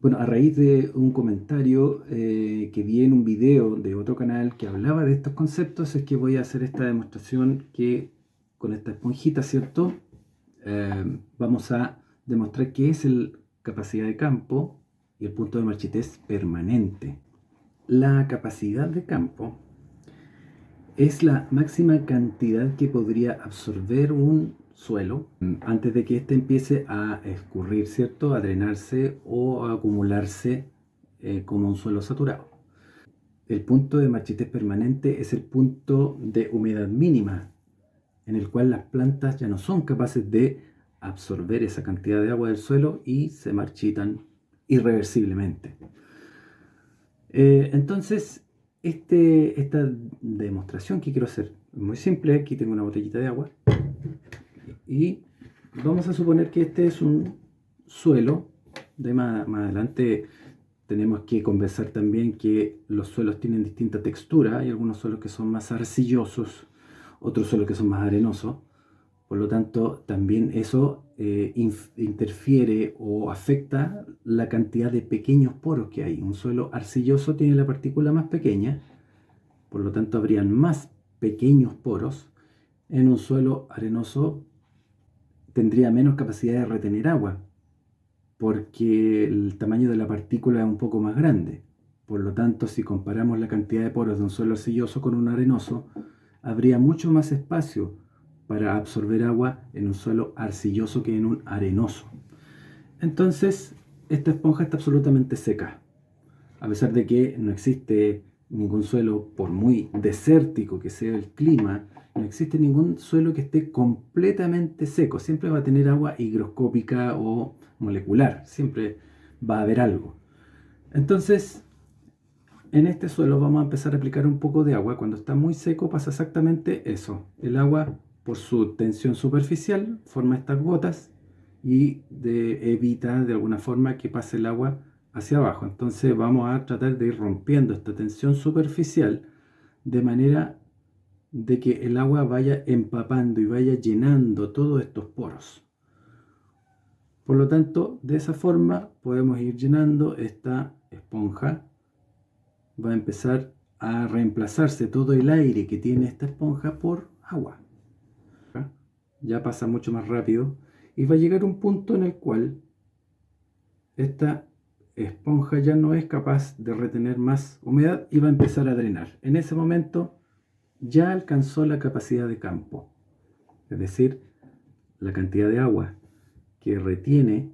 Bueno, a raíz de un comentario que vi en un video de otro canal que hablaba de estos conceptos, es que voy a hacer esta demostración que con esta esponjita, ¿cierto? Vamos a demostrar qué es la capacidad de campo y el punto de marchitez permanente. La capacidad de campo es la máxima cantidad que podría absorber un suelo antes de que éste empiece a escurrir, ¿cierto? A drenarse o a acumularse como un suelo saturado. El punto de marchitez permanente es el punto de humedad mínima en el cual las plantas ya no son capaces de absorber esa cantidad de agua del suelo y se marchitan irreversiblemente. Entonces, esta demostración que quiero hacer es muy simple. Aquí tengo una botellita de agua y vamos a suponer que este es un suelo. Más adelante tenemos que conversar también que los suelos tienen distinta textura. Hay algunos suelos que son más arcillosos, otros suelos que son más arenosos. Por lo tanto, también eso interfiere o afecta la cantidad de pequeños poros que hay. Un suelo arcilloso tiene la partícula más pequeña, por lo tanto habrían más pequeños poros. En un suelo arenoso tendría menos capacidad de retener agua, porque el tamaño de la partícula es un poco más grande. Por lo tanto, si comparamos la cantidad de poros de un suelo arcilloso con un arenoso, habría mucho más espacio para absorber agua en un suelo arcilloso que en un arenoso. Entonces, esta esponja está absolutamente seca. A pesar de que no existe ningún suelo, por muy desértico que sea el clima, no existe ningún suelo que esté completamente seco. Siempre va a tener agua higroscópica o molecular. Siempre va a haber algo. Entonces, en este suelo vamos a empezar a aplicar un poco de agua. Cuando está muy seco pasa exactamente eso. El agua, por su tensión superficial, forma estas gotas y evita de alguna forma que pase el agua hacia abajo. Entonces vamos a tratar de ir rompiendo esta tensión superficial de manera de que el agua vaya empapando y vaya llenando todos estos poros. Por lo tanto, de esa forma podemos ir llenando esta esponja. Va a empezar a reemplazarse todo el aire que tiene esta esponja por agua. Ya pasa mucho más rápido y va a llegar un punto en el cual esta esponja ya no es capaz de retener más humedad y va a empezar a drenar. En ese momento ya alcanzó la capacidad de campo, es decir, la cantidad de agua que retiene,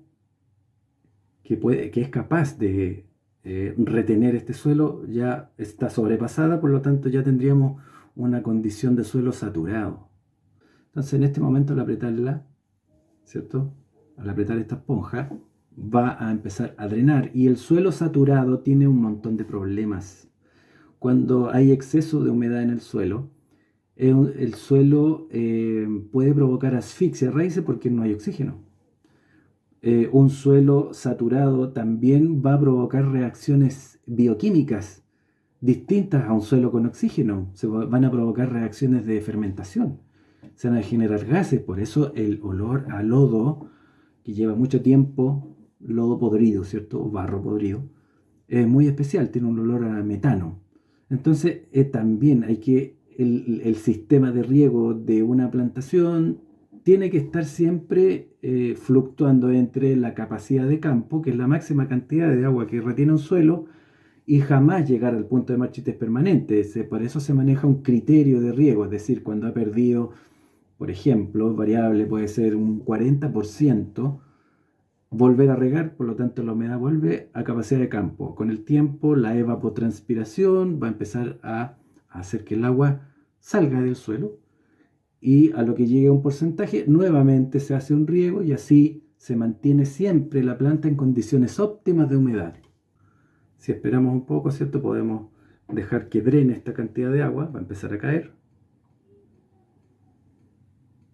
que es capaz de retener este suelo, ya está sobrepasada. Por lo tanto ya tendríamos una condición de suelo saturado. Entonces en este momento, al apretarla, ¿cierto? Al apretar esta esponja va a empezar a drenar, y el suelo saturado tiene un montón de problemas. Cuando hay exceso de humedad en el suelo, el suelo puede provocar asfixia de raíces porque no hay oxígeno. Un suelo saturado también va a provocar reacciones bioquímicas distintas a un suelo con oxígeno. Van a provocar reacciones de fermentación. Se van a generar gases. Por eso el olor a lodo, que lleva mucho tiempo, lodo podrido, ¿cierto? O barro podrido, es muy especial, tiene un olor a metano. Entonces también hay que, el sistema de riego de una plantación tiene que estar siempre fluctuando entre la capacidad de campo, que es la máxima cantidad de agua que retiene un suelo, y jamás llegar al punto de marchitez permanente. Por eso se maneja un criterio de riego, es decir, cuando ha perdido, por ejemplo, variable puede ser un 40%, volver a regar. Por lo tanto la humedad vuelve a capacidad de campo. Con el tiempo la evapotranspiración va a empezar a hacer que el agua salga del suelo, y a lo que llegue a un porcentaje nuevamente se hace un riego, y así se mantiene siempre la planta en condiciones óptimas de humedad. Si esperamos un poco, ¿cierto? Podemos dejar que drene esta cantidad de agua, va a empezar a caer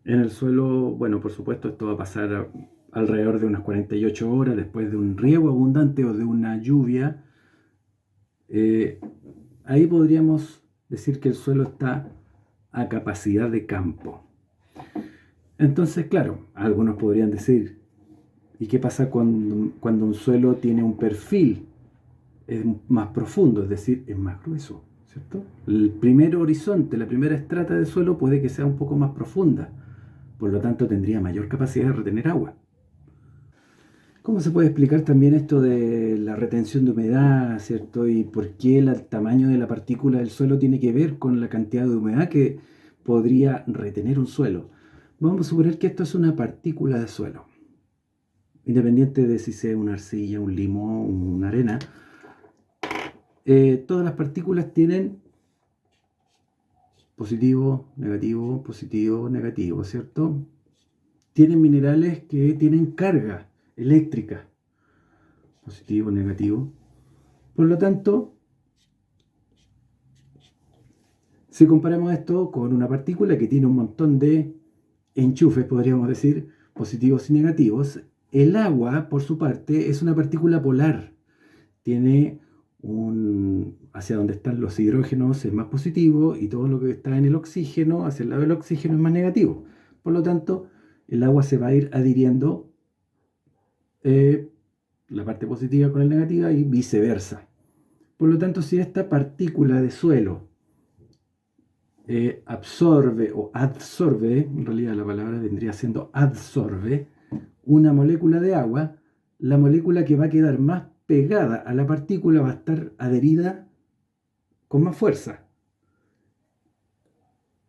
en el suelo. Bueno, por supuesto esto va a pasar alrededor de unas 48 horas después de un riego abundante o de una lluvia. Ahí podríamos decir que el suelo está a capacidad de campo. Entonces, claro, algunos podrían decir, ¿Y qué pasa cuando un suelo tiene un perfil? Es más profundo, es decir, es más grueso, ¿cierto? El primer horizonte, la primera estrata de suelo puede que sea un poco más profunda, por lo tanto tendría mayor capacidad de retener agua. ¿Cómo se puede explicar también esto de la retención de humedad, ¿cierto? Y por qué el tamaño de la partícula del suelo tiene que ver con la cantidad de humedad que podría retener un suelo? Vamos a suponer que esto es una partícula de suelo, independiente de si sea una arcilla, un limo, una arena. Todas las partículas tienen positivo, negativo, ¿cierto? Tienen minerales que tienen carga eléctrica, positivo, negativo. Por lo tanto, si comparamos esto con una partícula que tiene un montón de enchufes, podríamos decir, positivos y negativos, el agua, por su parte, es una partícula polar. Tiene hacia donde están los hidrógenos es más positivo y todo lo que está en el oxígeno, hacia el lado del oxígeno, es más negativo. Por lo tanto, el agua se va a ir adhiriendo la parte positiva con la negativa y viceversa. Por lo tanto, si esta partícula de suelo absorbe o adsorbe, en realidad la palabra vendría siendo adsorbe, una molécula de agua, la molécula que va a quedar más pegada a la partícula va a estar adherida con más fuerza.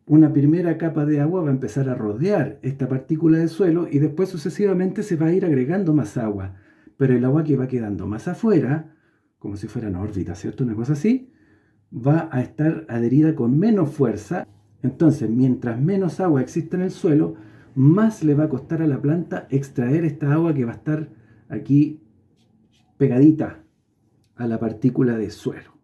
Una primera capa de agua va a empezar a rodear esta partícula de suelo y después sucesivamente se va a ir agregando más agua. Pero el agua que va quedando más afuera, como si fueran órbitas, ¿cierto? Una cosa así, va a estar adherida con menos fuerza. Entonces, mientras menos agua existe en el suelo, más le va a costar a la planta extraer esta agua que va a estar aquí pegadita a la partícula de suelo.